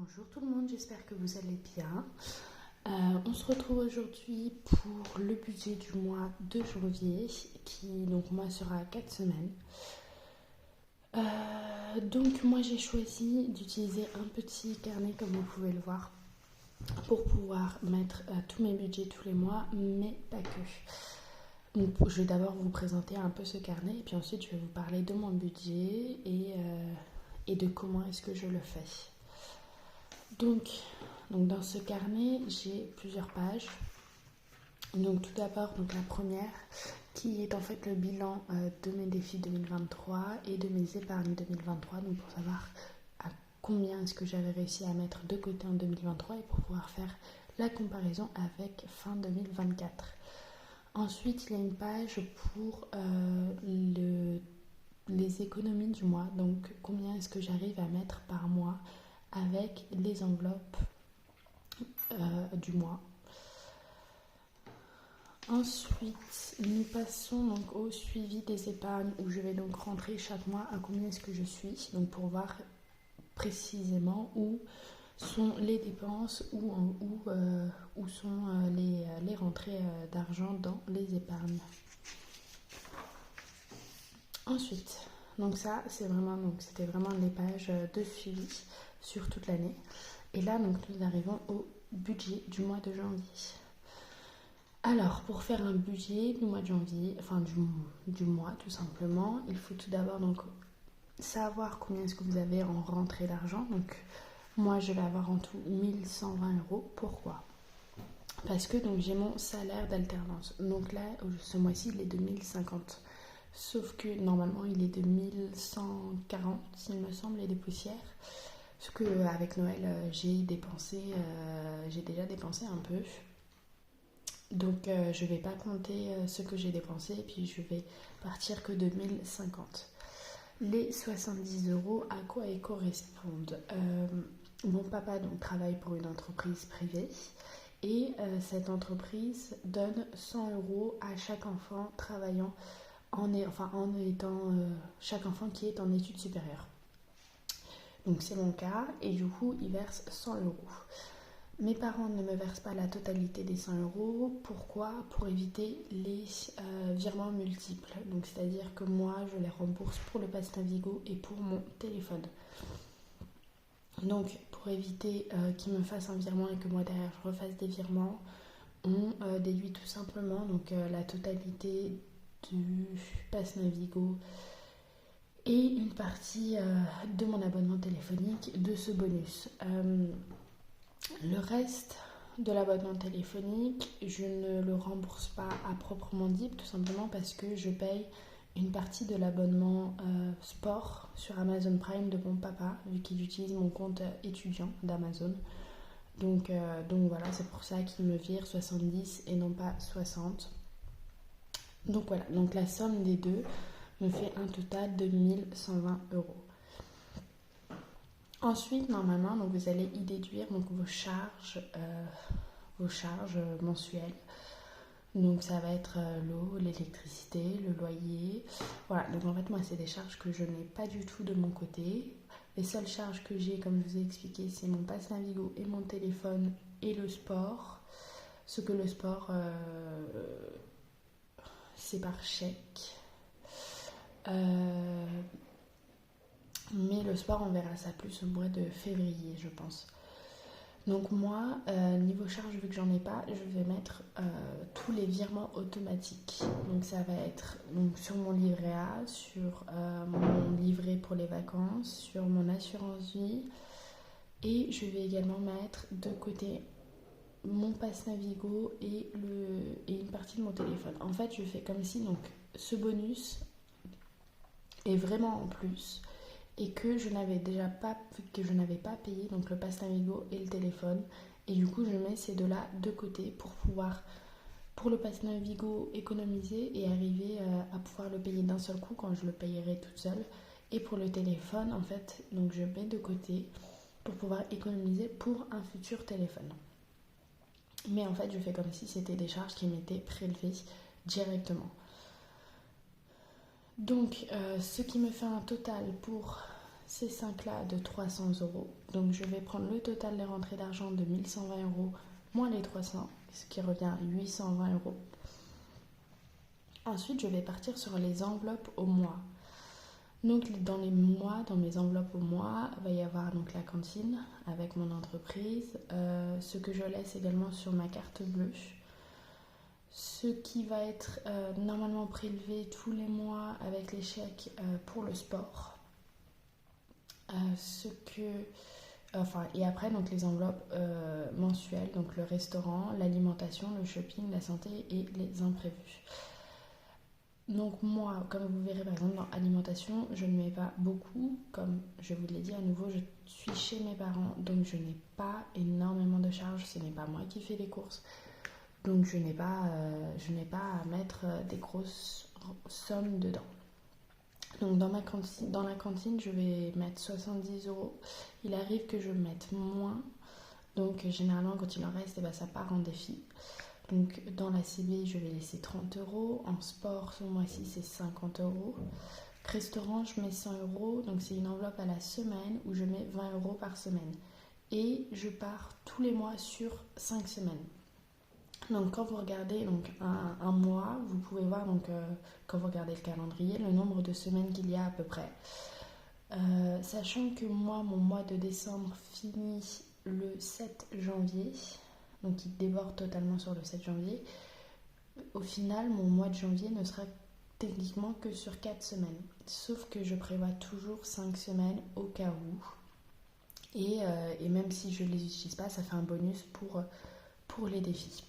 Bonjour tout le monde, j'espère que vous allez bien. On se retrouve aujourd'hui pour le budget du mois de janvier qui donc moi sera à 4 semaines. Donc moi j'ai choisi d'utiliser un petit carnet comme vous pouvez le voir pour pouvoir mettre tous mes budgets tous les mois, mais pas que. Donc je vais d'abord vous présenter un peu ce carnet et puis ensuite je vais vous parler de mon budget et de comment est-ce que je le fais. Donc dans ce carnet, j'ai plusieurs pages. Donc tout d'abord, la première qui est en fait le bilan de mes défis 2023 et de mes épargnes 2023, donc pour savoir à combien est-ce que j'avais réussi à mettre de côté en 2023 et pour pouvoir faire la comparaison avec fin 2024. Ensuite, il y a une page pour les économies du mois, donc combien est-ce que j'arrive à mettre par mois avec les enveloppes du mois. Ensuite, nous passons donc au suivi des épargnes où je vais donc rentrer chaque mois à combien est-ce que je suis, donc pour voir précisément où sont les dépenses, où sont les rentrées d'argent dans les épargnes. Ensuite, donc ça c'était vraiment les pages de suivi sur toute l'année. Et là donc nous arrivons au budget du mois de janvier. Alors, pour faire un budget du mois de janvier, enfin du mois tout simplement, il faut tout d'abord donc savoir combien est-ce que vous avez en rentrée d'argent. Donc, moi je vais avoir en tout 1120 euros. Pourquoi ? Parce que donc j'ai mon salaire d'alternance. Donc là, ce mois-ci, il est de 1050. Sauf que normalement, il est de 1140, s'il me semble, et des poussières. Parce qu'avec Noël, j'ai déjà dépensé un peu. Donc je ne vais pas compter ce que j'ai dépensé et puis je vais partir que de 1050. Les 70 euros, à quoi ils correspondent ? Mon papa donc, travaille pour une entreprise privée et cette entreprise donne 100 euros à chaque enfant travaillant chaque enfant qui est en études supérieures. Donc c'est mon cas et du coup il verse 100 euros. Mes parents ne me versent pas la totalité des 100 euros. Pourquoi ? Pour éviter les virements multiples. Donc, c'est-à-dire que moi, je les rembourse pour le pass Navigo et pour mon téléphone. Donc, pour éviter qu'ils me fassent un virement et que moi, derrière, je refasse des virements, on déduit tout simplement la totalité du pass Navigo et une partie de mon abonnement téléphonique de ce bonus. Le reste de l'abonnement téléphonique, je ne le rembourse pas à proprement dit, tout simplement parce que je paye une partie de l'abonnement sport sur Amazon Prime de mon papa, vu qu'il utilise mon compte étudiant d'Amazon. Donc voilà, c'est pour ça qu'il me vire 70 et non pas 60. Donc voilà, donc la somme des deux me fait un total de 1120 euros. Ensuite, normalement, donc vous allez y déduire donc, vos charges mensuelles. Donc ça va être l'eau, l'électricité, le loyer. Voilà, donc en fait moi c'est des charges que je n'ai pas du tout de mon côté. Les seules charges que j'ai, comme je vous ai expliqué, c'est mon pass Navigo et mon téléphone et le sport. Ce que le sport, c'est par chèque. Mais le sport, on verra ça plus au mois de février, je pense. Donc moi, niveau charge, vu que j'en ai pas, je vais mettre tous les virements automatiques. Donc ça va être sur mon livret A, sur mon livret pour les vacances, sur mon assurance vie. Et je vais également mettre de côté mon pass Navigo et une partie de mon téléphone. En fait, je fais comme si ce bonus est vraiment en plus. Et que je n'avais pas payé donc le pass Navigo et le téléphone, et du coup je mets ces deux-là de côté pour pouvoir, pour le pass Navigo, économiser et arriver à pouvoir le payer d'un seul coup quand je le payerai toute seule, et pour le téléphone en fait donc je mets de côté pour pouvoir économiser pour un futur téléphone. Mais en fait je fais comme si c'était des charges qui m'étaient prélevées directement. Donc, ce qui me fait un total pour ces 5-là de 300 euros. Donc je vais prendre le total des rentrées d'argent de 1120 euros moins les 300, ce qui revient à 820 euros. Ensuite, je vais partir sur les enveloppes au mois. Donc dans les mois, dans mes enveloppes au mois, il va y avoir donc la cantine avec mon entreprise, ce que je laisse également sur ma carte bleue, ce qui va être normalement prélevé tous les mois avec les chèques pour le sport, et après donc les enveloppes mensuelles, donc le restaurant, l'alimentation, le shopping, la santé et les imprévus. Donc moi, comme vous verrez par exemple dans alimentation, je ne mets pas beaucoup. Comme je vous l'ai dit à nouveau, je suis chez mes parents, donc je n'ai pas énormément de charges. Ce n'est pas moi qui fais les courses. Donc je n'ai pas à mettre des grosses sommes dedans. Donc dans la cantine, je vais mettre 70 euros. Il arrive que je mette moins. Donc généralement quand il en reste, ça part en défi. Donc dans la CB, je vais laisser 30 euros. En sport, ce mois-ci, c'est 50 euros. Restaurant, je mets 100 euros. Donc c'est une enveloppe à la semaine où je mets 20 euros par semaine. Et je pars tous les mois sur 5 semaines. Donc quand vous regardez un mois, vous pouvez voir, quand vous regardez le calendrier, le nombre de semaines qu'il y a à peu près. Sachant que moi, mon mois de décembre finit le 7 janvier. Donc il déborde totalement sur le 7 janvier. Au final, mon mois de janvier ne sera techniquement que sur 4 semaines. Sauf que je prévois toujours 5 semaines au cas où. Et même si je ne les utilise pas, ça fait un bonus pour les défis.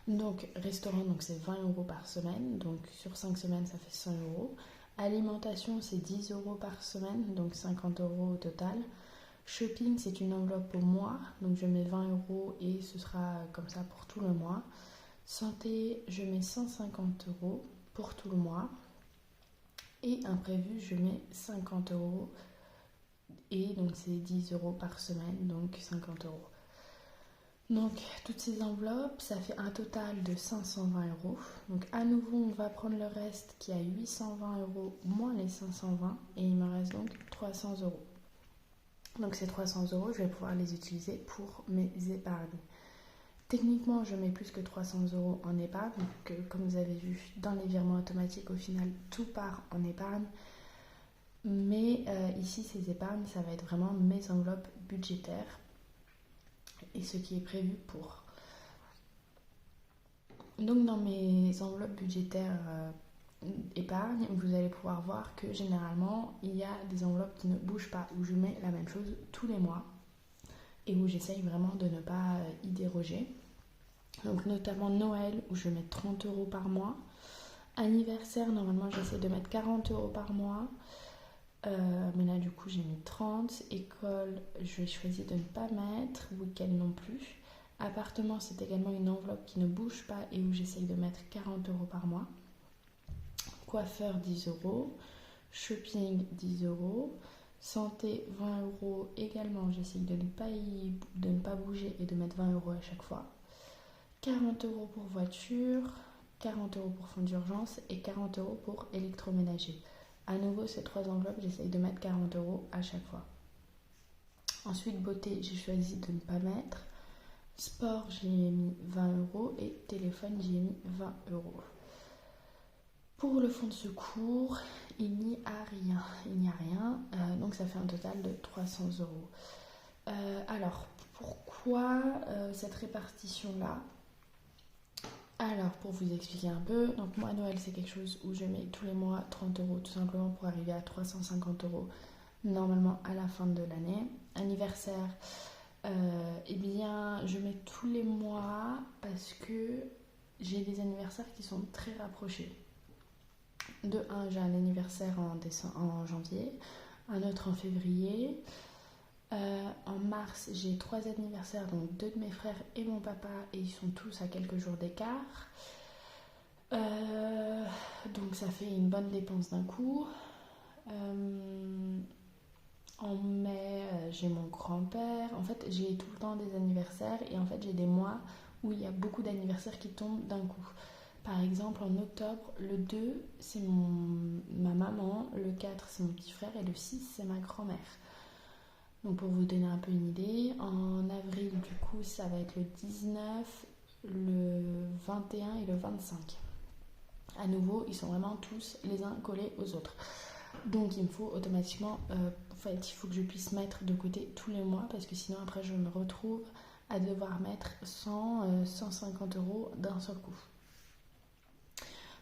Donc restaurant, donc c'est 20 euros par semaine. Donc sur 5 semaines, ça fait 100 euros. Alimentation, c'est 10 euros par semaine, donc 50 euros au total. Shopping, c'est une enveloppe au mois, donc je mets 20 euros et ce sera comme ça pour tout le mois. Santé, je mets 150 euros pour tout le mois. Et imprévu, je mets 50 euros. Et donc c'est 10 euros par semaine, donc 50 euros. Donc toutes ces enveloppes, ça fait un total de 520 euros. Donc à nouveau, on va prendre le reste qui a 820 euros moins les 520 et il me reste donc 300 euros. Donc ces 300 euros, je vais pouvoir les utiliser pour mes épargnes. Techniquement, je mets plus que 300 euros en épargne. Donc, comme vous avez vu, dans les virements automatiques, au final, tout part en épargne. Mais ici, ces épargnes, ça va être vraiment mes enveloppes budgétaires et ce qui est prévu pour. Donc dans mes enveloppes budgétaires épargne, vous allez pouvoir voir que généralement il y a des enveloppes qui ne bougent pas, où je mets la même chose tous les mois et où j'essaye vraiment de ne pas y déroger. Donc notamment Noël où je mets 30 euros par mois. Anniversaire, normalement j'essaie de mettre 40 euros par mois. Mais là du coup j'ai mis 30. École, je vais choisir de ne pas mettre. Week-end non plus. Appartement, c'est également une enveloppe qui ne bouge pas et où j'essaye de mettre 40 euros par mois. Coiffeur 10 euros, shopping 10 euros, santé 20 euros également, j'essaye de ne pas bouger et de mettre 20 euros à chaque fois. 40 euros pour voiture, 40 euros pour fonds d'urgence et 40 euros pour électroménager. À nouveau, ces 3 enveloppes, j'essaye de mettre 40 euros à chaque fois. Ensuite, beauté, j'ai choisi de ne pas mettre. Sport, j'y ai mis 20 euros et téléphone, j'y ai mis 20 euros. Pour le fonds de secours, il n'y a rien. Donc ça fait un total de 300 euros. Alors, pourquoi cette répartition-là ? Alors, pour vous expliquer un peu, donc moi, Noël, c'est quelque chose où je mets tous les mois 30 euros, tout simplement pour arriver à 350 euros, normalement à la fin de l'année. Anniversaire, je mets tous les mois parce que j'ai des anniversaires qui sont très rapprochés. De un, j'ai un anniversaire en janvier, un autre en février. En mars, j'ai 3 anniversaires, donc 2 de mes frères et mon papa, et ils sont tous à quelques jours d'écart. Donc ça fait une bonne dépense d'un coup. En mai, j'ai mon grand-père. En fait, j'ai tout le temps des anniversaires et en fait, j'ai des mois où il y a beaucoup d'anniversaires qui tombent d'un coup. Par exemple, en octobre, le 2, c'est ma maman, le 4, c'est mon petit frère et le 6, c'est ma grand-mère. Donc pour vous donner un peu une idée, en avril, du coup, ça va être le 19, le 21 et le 25. À nouveau, ils sont vraiment tous les uns collés aux autres. Donc il me faut automatiquement, il faut que je puisse mettre de côté tous les mois parce que sinon après je me retrouve à devoir mettre 150 euros d'un seul coup.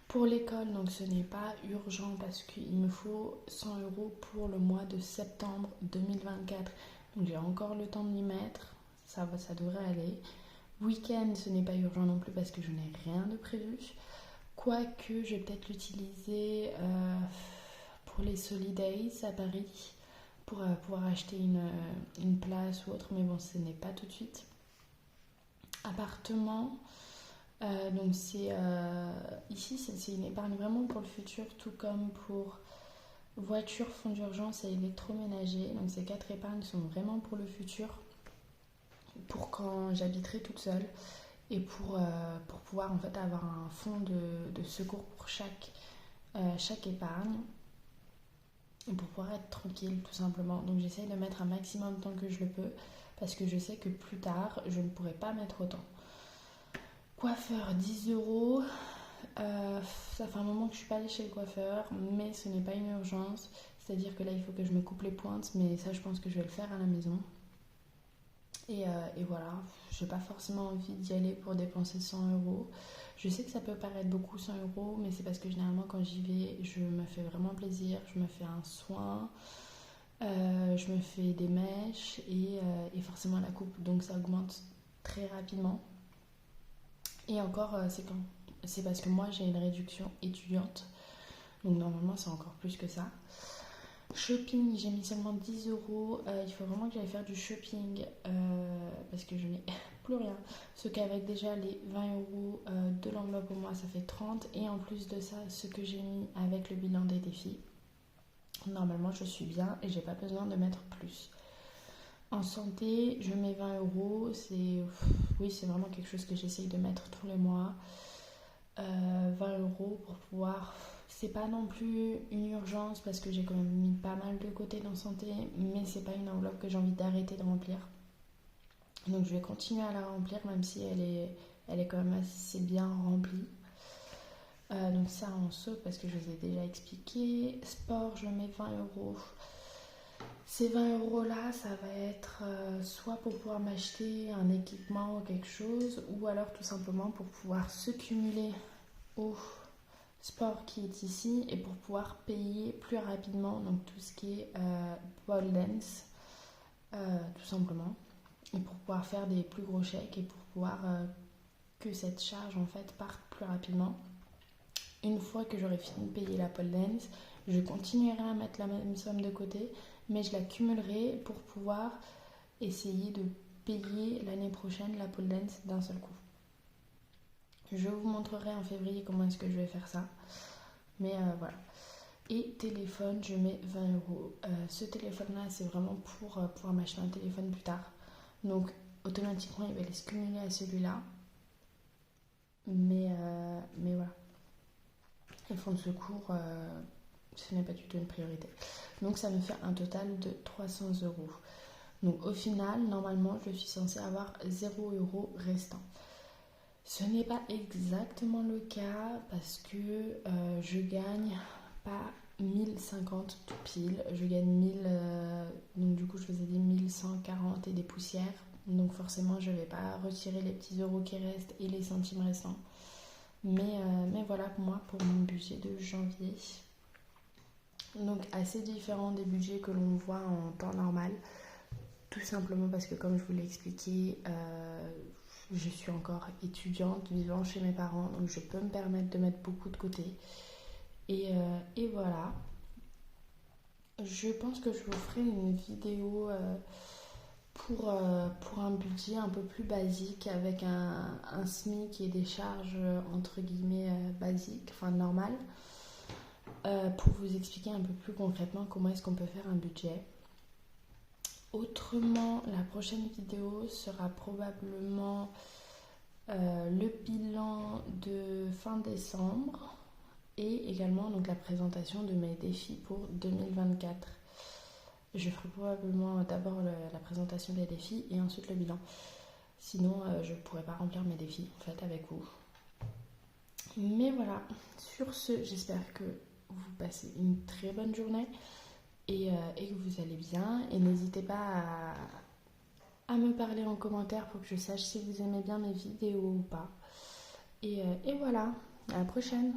Pour l'école, donc ce n'est pas urgent parce qu'il me faut 100 euros pour le mois de septembre 2024. Donc j'ai encore le temps de m'y mettre, ça devrait aller. Week-end, ce n'est pas urgent non plus parce que je n'ai rien de prévu. Quoique, je vais peut-être l'utiliser pour les Solidays à Paris pour pouvoir acheter une place ou autre, mais bon, ce n'est pas tout de suite. Appartement, donc ici, c'est une épargne vraiment pour le futur, tout comme pour voiture, fonds d'urgence et électroménager. Donc ces 4 épargnes sont vraiment pour le futur, pour quand j'habiterai toute seule et pour pouvoir en fait avoir un fonds de secours pour chaque épargne et pour pouvoir être tranquille tout simplement. Donc j'essaye de mettre un maximum de temps que je le peux parce que je sais que plus tard je ne pourrai pas mettre autant. Coiffeur, 10 euros. Ça fait un moment que je suis pas allée chez le coiffeur, mais ce n'est pas une urgence. C'est-à-dire que là il faut que je me coupe les pointes, mais ça je pense que je vais le faire à la maison. Et voilà, je n'ai pas forcément envie d'y aller pour dépenser 100 euros. Je sais que ça peut paraître beaucoup 100 euros, mais c'est parce que généralement quand j'y vais, je me fais vraiment plaisir, je me fais un soin, je me fais des mèches et forcément la coupe, donc ça augmente très rapidement. Et encore, c'est parce que moi j'ai une réduction étudiante, donc normalement c'est encore plus que ça. Shopping, j'ai mis seulement 10 euros. Il faut vraiment que j'aille faire du shopping parce que je n'ai plus rien. Ce qu'avec déjà les 20 euros de l'enveloppe pour moi, ça fait 30. Et en plus de ça, ce que j'ai mis avec le bilan des défis, normalement je suis bien et j'ai pas besoin de mettre plus. En santé, je mets 20 euros. Oui, c'est vraiment quelque chose que j'essaye de mettre tous les mois. 20 euros pour pouvoir. C'est pas non plus une urgence parce que j'ai quand même mis pas mal de côté dans santé, mais c'est pas une enveloppe que j'ai envie d'arrêter de remplir. Donc je vais continuer à la remplir même si elle est quand même assez bien remplie. Donc ça on saute parce que je vous ai déjà expliqué. Sport, je mets 20 euros. Ces 20 euros là, ça va être soit pour pouvoir m'acheter un équipement ou quelque chose, ou alors tout simplement pour pouvoir se cumuler au sport qui est ici et pour pouvoir payer plus rapidement donc tout ce qui est pole dance tout simplement et pour pouvoir faire des plus gros chèques et pour pouvoir que cette charge en fait parte plus rapidement. Une fois que j'aurai fini de payer la pole dance, je continuerai à mettre la même somme de côté, mais je la cumulerai pour pouvoir essayer de payer l'année prochaine la pole dance d'un seul coup. Je vous montrerai en février comment est-ce que je vais faire ça. Mais voilà. Et téléphone, je mets 20 euros. Ce téléphone-là, c'est vraiment pour pouvoir m'acheter un téléphone plus tard. Donc, automatiquement, il va aller se cumuler à celui-là. Mais voilà. Les fonds de secours, ce n'est pas du tout une priorité. Donc, ça me fait un total de 300 euros. Donc, au final, normalement, je suis censée avoir 0 euros restant. Ce n'est pas exactement le cas parce que je gagne pas 1050 tout pile, je gagne 1000, donc du coup je vous ai dit 1140 et des poussières, donc forcément je vais pas retirer les petits euros qui restent et les centimes restants. Mais voilà pour moi, pour mon budget de janvier. Donc assez différent des budgets que l'on voit en temps normal, tout simplement parce que comme je vous l'ai expliqué, je suis encore étudiante vivant chez mes parents, donc je peux me permettre de mettre beaucoup de côté. Et voilà. Je pense que je vous ferai une vidéo pour un budget un peu plus basique avec un SMIC et des charges entre guillemets basiques, enfin normales, pour vous expliquer un peu plus concrètement comment est-ce qu'on peut faire un budget. Autrement, la prochaine vidéo sera probablement le bilan de fin décembre et également donc la présentation de mes défis pour 2024. Je ferai probablement d'abord la présentation des défis et ensuite le bilan. Sinon, je ne pourrais pas remplir mes défis en fait avec vous. Mais voilà, sur ce, j'espère que vous passez une très bonne journée et que vous allez bien. Et n'hésitez pas à me parler en commentaire pour que je sache si vous aimez bien mes vidéos ou pas. Et voilà, à la prochaine.